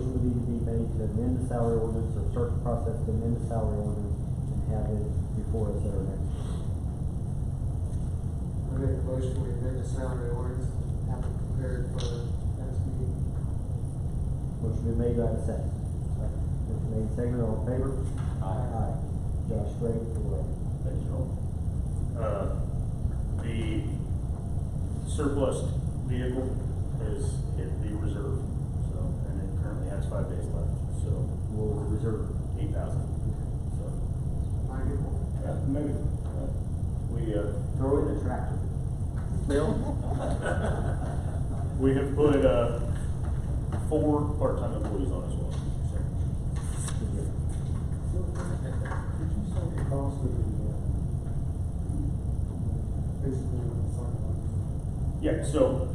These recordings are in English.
motion would need to be made to amend the salary ordinance or start the process to amend the salary ordinance and have it before us at our next meeting. I make a motion, we amend the salary ordinance, have it prepared for the next meeting. Motion been made, do I have a second? Motion made, second, all in favor? Aye. Josh Gray for the roll. Thank you, Joel. The surplus vehicle is hit the reserve, so, and it currently has 5 days left, so. What was the reserve? 8,000. So, I get one. yeah, maybe. We, Throw in the tractor. Bill? we have put, 4 part-time employees on as well, so. Yeah, so,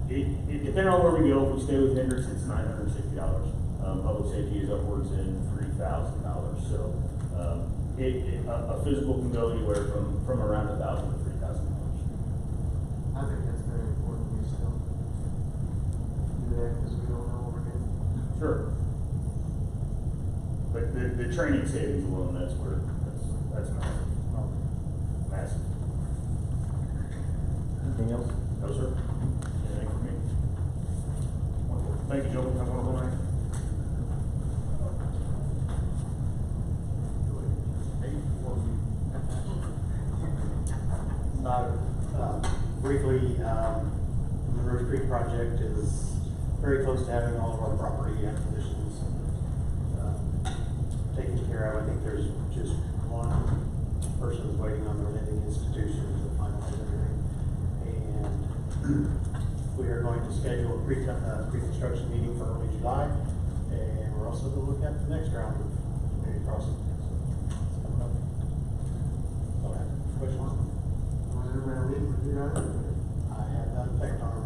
depending on where we go, if we stay with Hendricks, it's $960. Public safety is upwards in $3,000. So, a physical can go anywhere from around $1,000 to $3,000. I think that's very important, we still do that, because we don't know what we're doing. Sure. But the training savings alone, that's massive. Massive. Anything else? No, sir. Anything for me? Wonderful. Thank you, gentlemen. Have a wonderful night. Briefly, the Rose Creek project is very close to having all of our property acquisitions taken care of. I think there's just one person who's waiting on the lending institution to finalize everything. And we are going to schedule a pre-construction meeting for early July. And we're also going to look at the next round of community crossing. So it's coming up. So I have a question on it. Want everybody to leave, we do that? I have that effect on our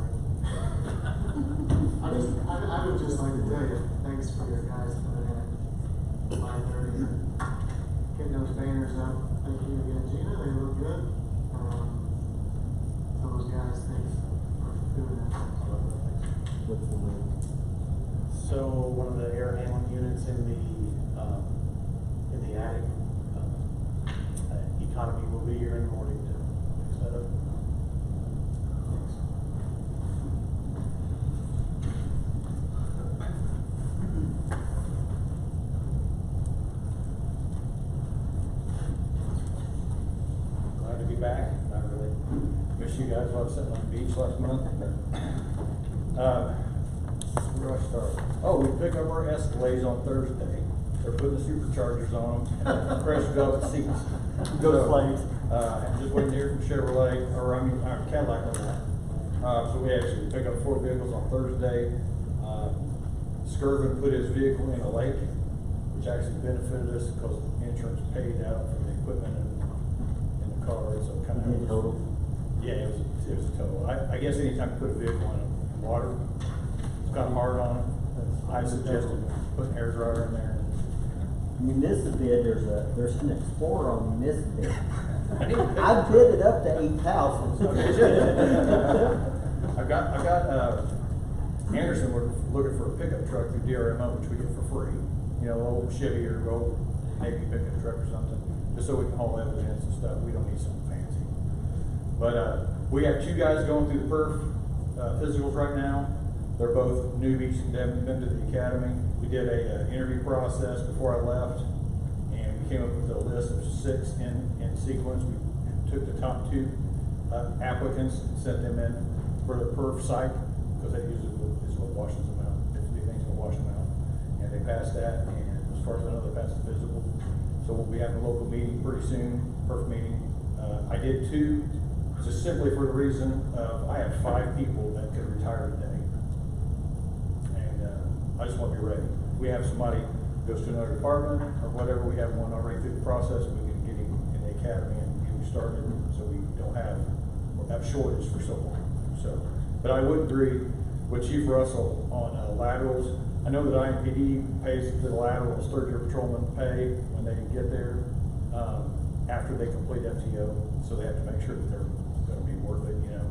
I would just like to tell you, thanks for your guys coming in at 5:30, getting those banners up. Thank you again, Gina, they look good. Those guys, thanks for doing that. What's the name? So one of the air handling units in the attic, economy will be here in the morning to fix that up. Thanks. Glad to be back. Not really. Miss you guys while I was sitting on the beach last month. Where do I start? Oh, we pick up our Escalades on Thursday. They're putting the superchargers on them, and pressure valve seats. Go to Flames. I'm just waiting to hear from Chevrolet, or Cadillac on that. So we actually pick up 4 vehicles on Thursday. Skirvin put his vehicle in a lake, which actually benefited us because insurance paid out for the equipment in the car. So kind of Total? Yeah, it was a total. I guess anytime you put a vehicle in water, it's got hard on it. I suggested putting air dryer in there. Municipal bid, there's an Explorer on municipal bid. I bid it up to 8,000. I've got Anderson, we're looking for a pickup truck through DRMO, which we get for free. You know, old Chevy or old Navy pickup truck or something, just so we can haul evidence and stuff. We don't need something fancy. But we have 2 guys going through the perf physicals right now. They're both newbies. They haven't been to the academy. We did a interview process before I left, and we came up with a list of 6 in sequence. We took the top 2 applicants and sent them in for the perf site, because that usually is what washes them out. If anything's going to wash them out. And they passed that, and as far as I know, they passed the physical. So we'll be having a local meeting pretty soon, perf meeting. I did 2, just simply for the reason of I have 5 people that could retire today. I just want to be ready. We have somebody goes to another department or whatever, we have one already through the process, we can get him in the academy and get him started, so we don't have shortage for so long. So, but I would agree with Chief Russell on laterals. I know that IMPD pays the laterals, 3rd-year patrolmen pay when they get there after they complete FTO, so they have to make sure that they're going to be worth it, you know.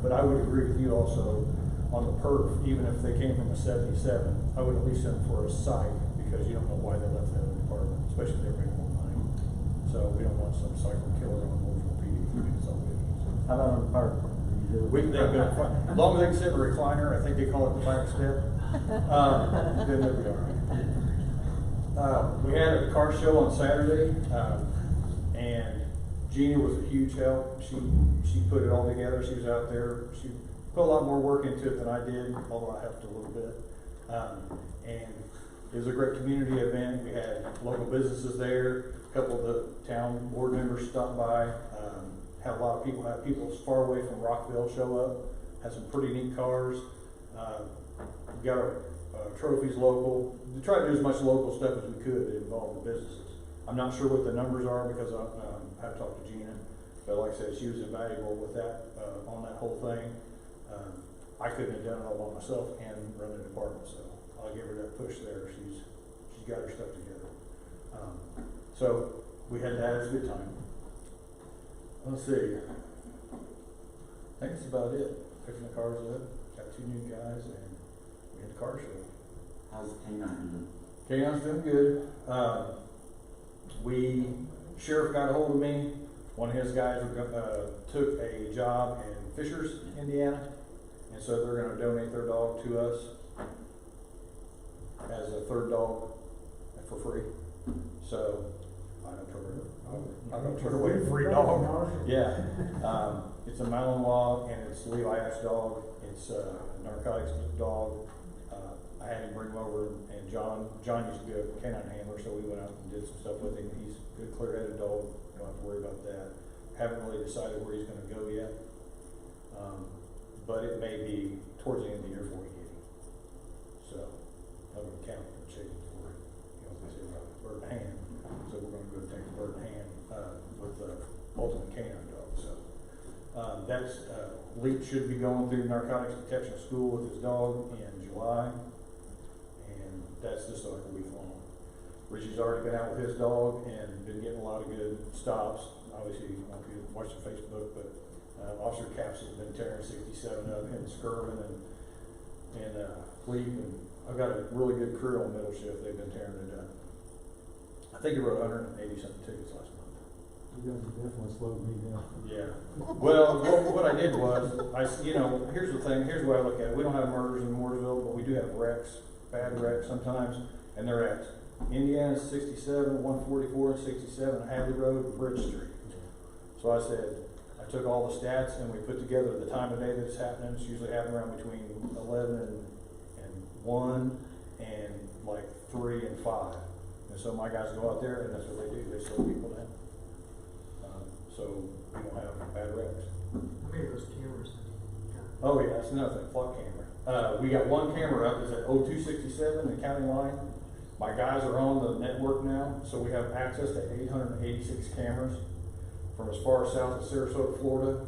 But I would agree with you also on the perf, even if they came from a 77, I would at least send them for a psych, because you don't know why they left that in the department, especially if they're making more money. So we don't want some psycho killer on Mooresville PD. It's all good. How about on the fire department? We can think of, as long as they can sit in a recliner, I think they call it the back step, then they'll be all right. We had a car show on Saturday, and Gina was a huge help. She put it all together. She was out there. She put a lot more work into it than I did, although I helped a little bit. And it was a great community event. We had local businesses there. A couple of the town board members stopped by. Had a lot of people, had people as far away from Rockville show up. Had some pretty neat cars. We got our trophies local. We tried to do as much local stuff as we could that involved the businesses. I'm not sure what the numbers are because I have talked to Gina, but like I said, she was invaluable with that on that whole thing. I couldn't have done it all by myself and run the department, so I'll give her that push there. She's got her stuff together. So we had that. It was a good time. Let's see. I think that's about it. Picking the cars up. Got 2 new guys, and we had the car show. How's K9 doing? K9's doing good. Sheriff got a hold of me. One of his guys took a job in Fishers, Indiana, and so they're going to donate their dog to us as a 3rd dog for free. So I don't turn away a free dog. Yeah. It's a Malinois, and it's Levi Ash dog. It's a narcotics dog. I had him bring him over, and John used to be a canine handler, so we went out and did some stuff with him. He's a good, clear-headed dog. You don't have to worry about that. Haven't really decided where he's going to go yet, but it may be towards the end of the year before we get him. So I'm going to count and check it for him. They say about bird in hand, so we're going to go take the bird in hand with the ultimate canine dog. So Leap should be going through narcotics detection school with his dog in July. That's just like a week long. Richie's already been out with his dog and been getting a lot of good stops. Obviously, you don't know if you watch the Facebook, but Officer Caps has been tearing 67 up in Skirvin and Leap. And I've got a really good crew on middle shift. They've been tearing it up. I think he wrote 180 something tickets last month. You guys have definitely slowed me down. Yeah. Well, what I did was, here's the thing. Here's the way I look at it. We don't have murders in Mooresville, but we do have wrecks. Bad wrecks sometimes, and they're at Indiana 67, 144, and 67, Hadley Road, and Bridge Street. So I took all the stats and we put together the time of day that it's happening. It's usually happening around between 11 and 1 and like 3 and 5. And so my guys go out there and that's what they do. They slow people down. So we don't have bad wrecks. How many of those cameras have you got? Oh yeah, that's another thing, flock camera. We got one camera up, it's at 0267, the county line. My guys are on the network now, so we have access to 886 cameras from as far south as Sarasota, Florida,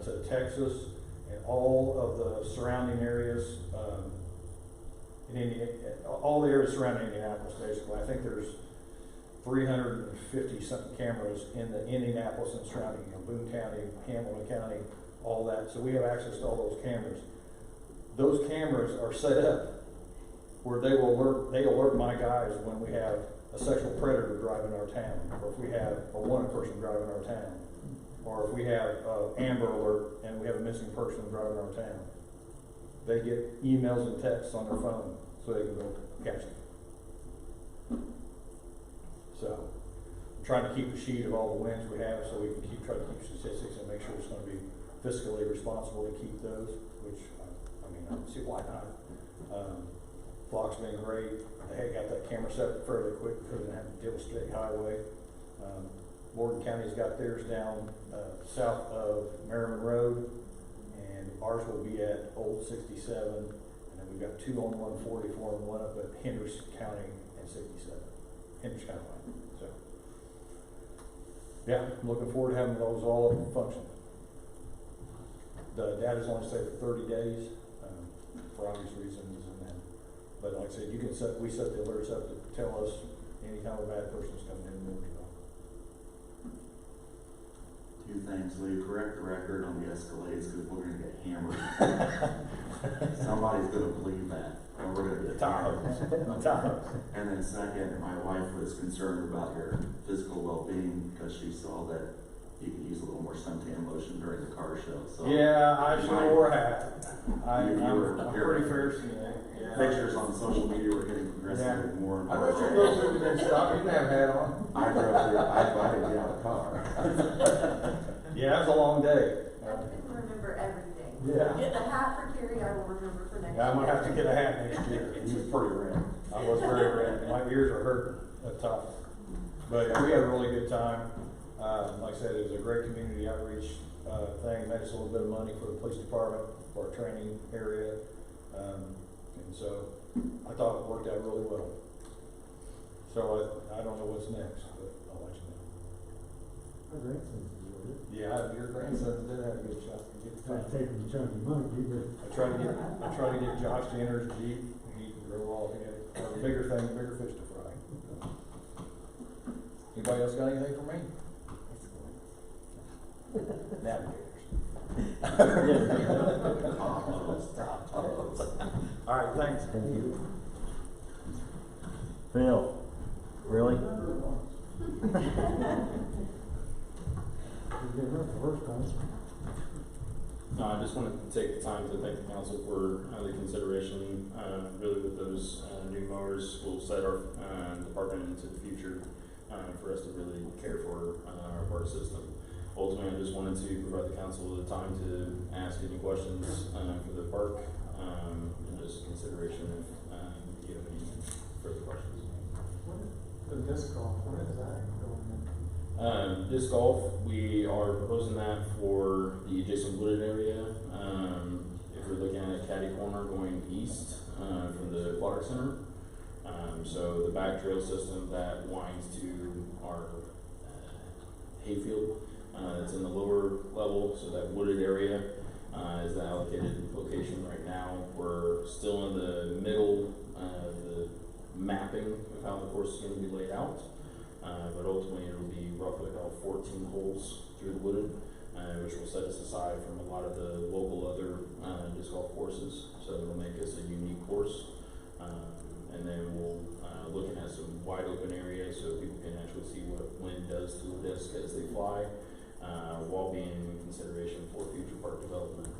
to Texas, and all of the surrounding areas, all the areas surrounding Indianapolis, basically. I think there's 350 something cameras in the Indianapolis and surrounding, Boone County, Hamilton County, all that. So we have access to all those cameras. Those cameras are set up where they alert my guys when we have a sexual predator driving our town, or if we have a wanted person driving our town, or if we have Amber Alert and we have a missing person driving our town. They get emails and texts on their phone so they can go catch them. So I'm trying to keep a sheet of all the wins we have so we can try to keep statistics and make sure it's going to be fiscally responsible to keep those, which I don't see why not. Flock's been great. They got that camera set up fairly quick because they didn't have to deal with state highway. Morgan County's got theirs down south of Merriman Road, and ours will be at Old 67, and then we've got 2 on 144 and 1 up at Henderson County and 67. Henderson County line. So, yeah, I'm looking forward to having those all up and functioning. The data's only stayed for 30 days. For obvious reasons, but like I said, we set the alerts up to tell us any kind of bad person's coming in Mooresville. Do few things. Will you correct the record on the Escalades, because we're gonna get hammered. Somebody's gonna believe that, or we're gonna get hammered. And then second, my wife was concerned about your physical well-being, because she saw that you could use a little more suntan lotion during the car show, so. Yeah, I sure have. You were I'm here. pretty fierce in that. Yeah. Pictures on social media were getting progressively more and I more. bet you those people didn't stop, you didn't have a hat on. I drove through, I invited you out of the car. Yeah, it was a long day. I didn't remember everything. Yeah. Get the hat for Carrie, I will remember for next year. Yeah, I'm gonna have to get a hat next year. He was pretty red. I was very red, my ears are hurting at the top. But we had a really good time. Like I said, it was a great community outreach, thing, made us a little bit of money for the police department, for our training area. And so I thought it worked out really well. So I don't know what's next, but I'll let you know. My grandson's enjoyed it. Yeah, your grandson did have a good shot. Tried to take him to chunky monkey, but. I tried to get Josh to enter his Jeep, and he drove off. He had a bigger fish to fry. Anybody else got anything for me? Navigators. All right, thanks. Thank you. Phil, really? I just wanted to take the time to thank the council for the consideration. Really, with those new mowers, will set our department into the future for us to really care for our park system. Ultimately, I just wanted to provide the council the time to ask any questions for the park, and just consideration if you have any further questions. The disc golf, when is that going in? Disc golf, we are proposing that for the adjacent wooded area. If we're looking at Caddy Corner going east from the Aquatic Center. So the back trail system that winds to our hayfield, it's in the lower level, so that wooded area is the allocated location right now. We're still in the middle of the mapping of how the course is going to be laid out. But ultimately it will be roughly about 14 holes through the wooded, which will set us aside from a lot of the local other disc golf courses. So it'll make us a unique course. And then we'll looking at some wide open areas so people can actually see what wind does to the disc as they fly, while being in consideration for future park development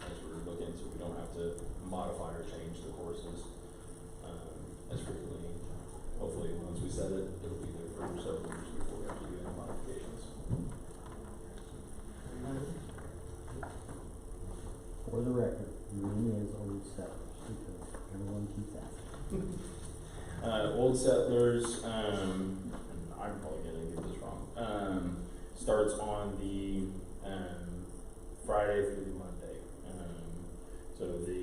as we're looking, so we don't have to modify or change the courses as frequently. Hopefully, once we set it, it'll be there for several years before we have to do any modifications. For the record, your name is Old Settlers, because everyone keeps asking. Old Settlers, and I'm probably gonna get this wrong, starts on the Friday through the Monday. So the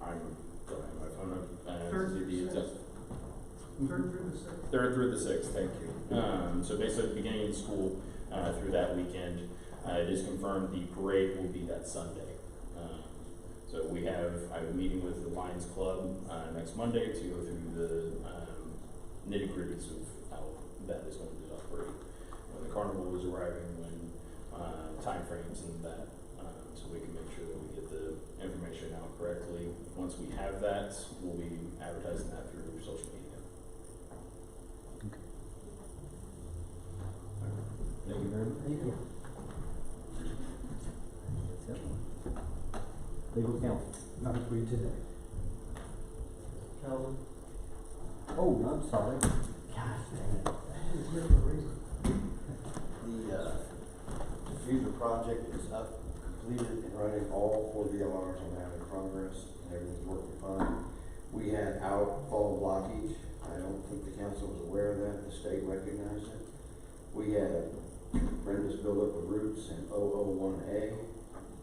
I'm going to have my phone up to see the exact. Third through the sixth, thank you. So basically, beginning of school through that weekend, it is confirmed the parade will be that Sunday. So I have a meeting with the Lions Club next Monday to go through the nitty-gritties of how that is going to be operated. When the carnival is arriving, when time frames and that, so we can make sure that we get the information out correctly. Once we have that, we'll be advertising that through social media. Okay. Thank you very much. Thank you. Legal counsel. Not for you today. Calvin? Oh, I'm sorry. Gosh dang it. The diffuser project is up, completed, and running. All 4 VLRs are now in progress, and everything's working fine. We had outfall blockage. I don't think the council was aware of that. The state recognized it. We had tremendous buildup of roots in 001A.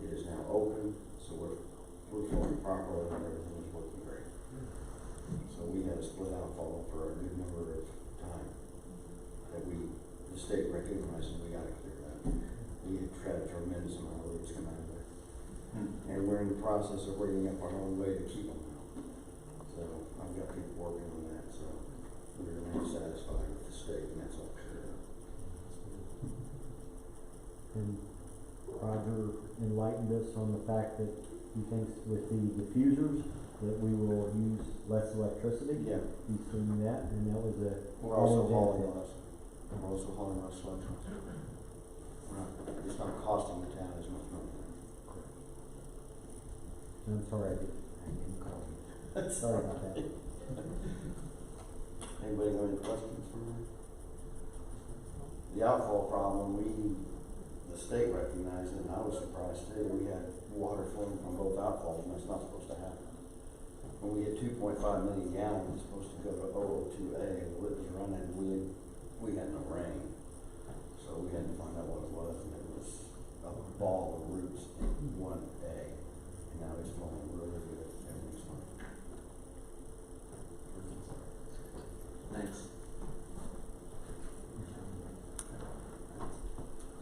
It is now open, so we're flowing properly, and everything is working great. So we had a split outfall for a good number of time that the state recognized, and we got it cleared up. We had a tremendous amount of roots come out of there. And we're in the process of rigging up our own way to keep them out. So I've got people working on that, so we remain satisfied with the state, and that's all cleared up. and Roger enlightened us on the fact that he thinks with the diffusers that we will use less electricity. Yeah. He's seen that, and that was a. We're also all hauling of that. less. We're also hauling less sludge. We're not, it's not costing the town as much money. I'm sorry, I didn't call you. Sorry about that. Anybody got any questions for me? The outfall problem, the state recognized it, and I was surprised too. We had water flowing from both outfalls, and that's not supposed to happen. When we get 2.5 million gallons, it's supposed to go to 002A, and it was running, we had no rain. So we had to find out what it was, and it was a ball of roots in 1A. And now it's flowing really good. Everything's fine. Thanks.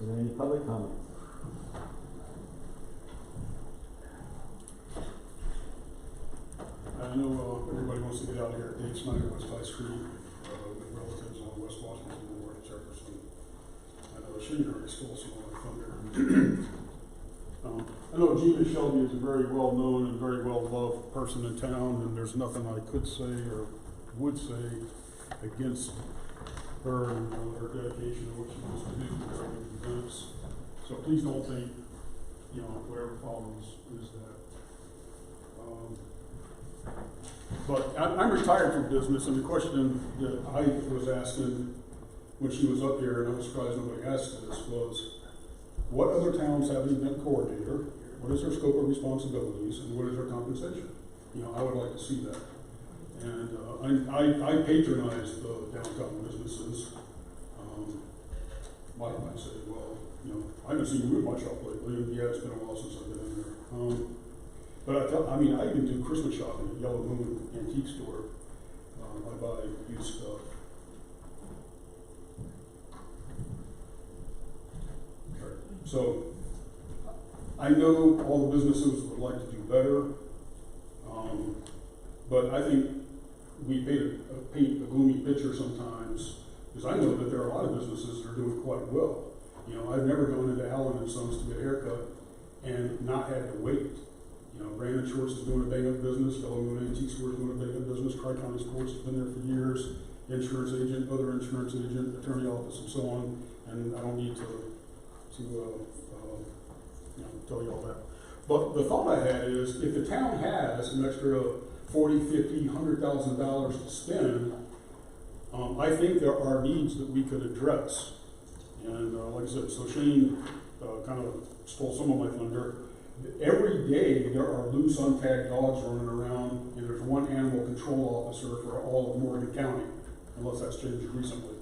Are there any public comments? I know everybody wants to get out of here at Dave Snyder, West High Street, with relatives on West Washington and North Jefferson. I know Shaner is full some of my thunder. I know Gina Shelby is a very well-known and very well-loved person in town, and there's nothing I could say or would say against her and her dedication to what she wants to do during these events. So please don't think, whatever follows is that. But I'm retired from business, and the question that I was asking when she was up here, and I was surprised nobody asked this, was what other towns have an event coordinator? What is their scope of responsibilities, and what is their compensation? I would like to see that. And I patronize the downtown businesses. Mike might say, well, I haven't seen you much up lately, and yeah, it's been a while since I've been in there. But I even do Christmas shopping at Yellow Moon Antique Store. I buy used stuff. Okay. So, I know all the businesses would like to do better, but I think we paint a gloomy picture sometimes, because I know that there are a lot of businesses that are doing quite well. I've never gone into Allen & Sons to get a haircut and not had to wait. Brandon Schwartz is doing a bang-up business, Yellow Moon Antique Store is doing a bang-up business, Tri-County Sports has been there for years, insurance agent, other insurance agent, attorney office, and so on, and I don't need to tell you all that. But the thought I had is, if the town has an extra $40, $50, $100,000 to spend, I think there are needs that we could address. And like I said, so Shane kind of stole some of my thunder. Every day there are loose, untagged dogs running around, and there's one animal control officer for all of Morgan County, unless that's changed recently.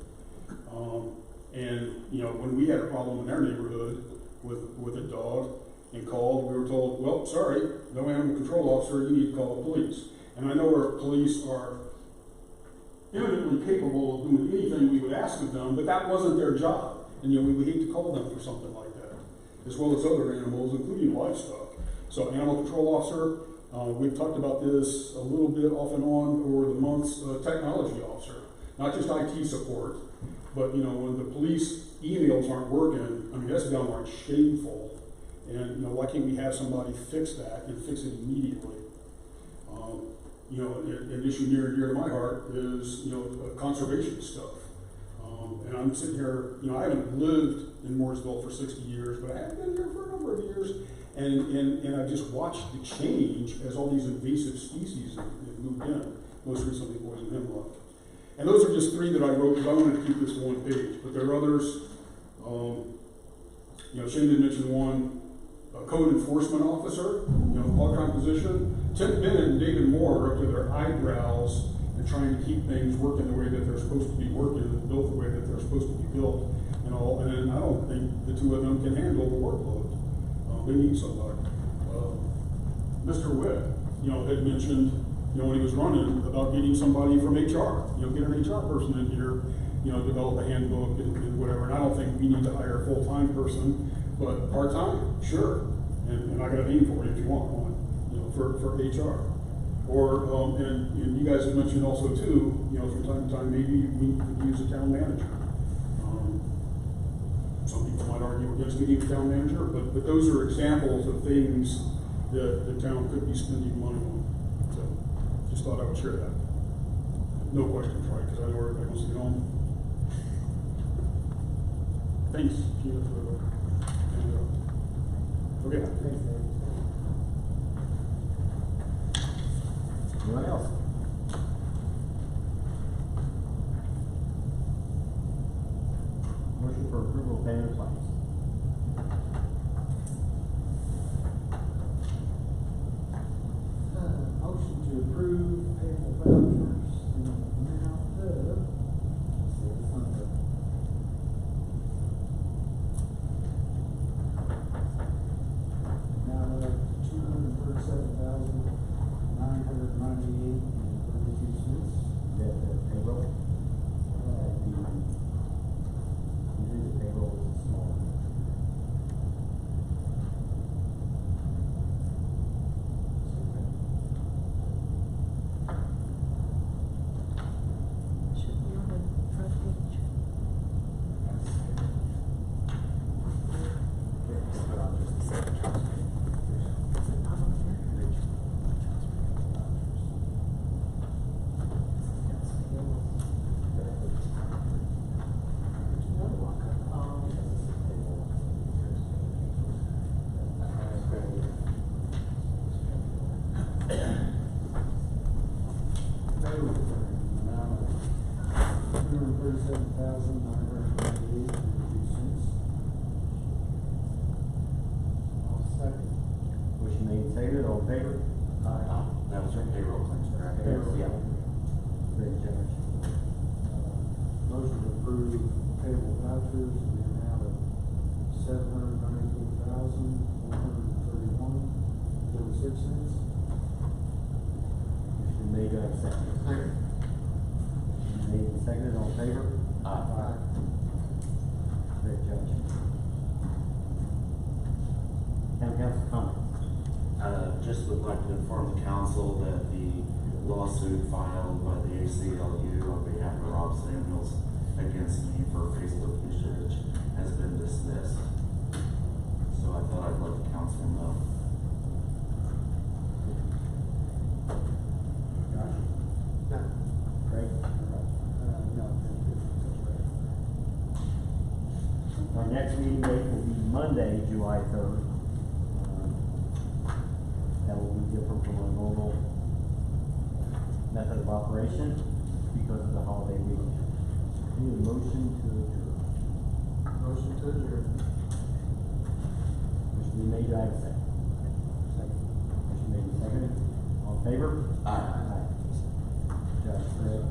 When we had a problem in our neighborhood with a dog and called, we were told, well, sorry, no animal control officer, you need to call the police. And I know our police are eminently capable of doing anything we would ask of them, but that wasn't their job. And we would hate to call them for something like that, as well as other animals, including livestock. So animal control officer, we've talked about this a little bit off and on over the months, technology officer, not just IT support, but when the police emails aren't working, that's downright shameful. And why can't we have somebody fix that and fix it immediately? An issue near and dear to my heart is, conservation stuff. And I'm sitting here, I haven't lived in Mooresville for 60 years, but I have been here for a number of years. And I've just watched the change as all these invasive species have moved in, most recently poison hemlock. And those are just three that I wrote, because I wanted to keep this to one page. But there are others. Shane did mention one, a code enforcement officer, part-time position. Tim Bennett and David Moore are up to their eyebrows and trying to keep things working the way that they're supposed to be working and built the way that they're supposed to be built and all. And I don't think the two of them can handle the workload. They need somebody. Mr. Witt, had mentioned, when he was running about getting somebody from HR, get an HR person in here, develop a handbook and whatever. And I don't think we need to hire a full-time person, but part-time, sure. And I got a name for you if you want one, for HR. Or, and you guys have mentioned also too, from time to time, maybe we could use a town manager. Some people might argue against me being town manager, but those are examples of things that the town could be spending money on. So, just thought I would share that. No questions, right, because I know everybody wants to get home. Thanks, Gina, for the, okay. Anyone else? Motion for approval of payment of claims. Motion to approve payable vouchers in the amount of, $237,998.32. That payroll. Usually the payroll is small. Should be on the front page. Is it not on there? Payroll in the amount of $237,998.32. I'll second. Motion made and seconded, all in favor? That was our payroll claims, correct? Payroll. Yeah. Great, Judge. Motion to approve payable vouchers in the amount of $794,131.46. Motion made, do I have a second? Motion made and seconded, all in favor? Aye. Great, Judge. Town council comments. Just would like to inform the council that the lawsuit filed by the ACLU on behalf of Rob Samuels against me for Facebook usage has been dismissed. So I thought I'd let the council know. Josh? No. Craig? No, thank you. Our next meeting date will be Monday, July 3rd. That will be different from our normal method of operation because of the holiday week. Need a motion to adjourn. Motion to adjourn. Motion be made, do I have a second? Second. Motion made and seconded. All in favor? Aye. Josh, Craig,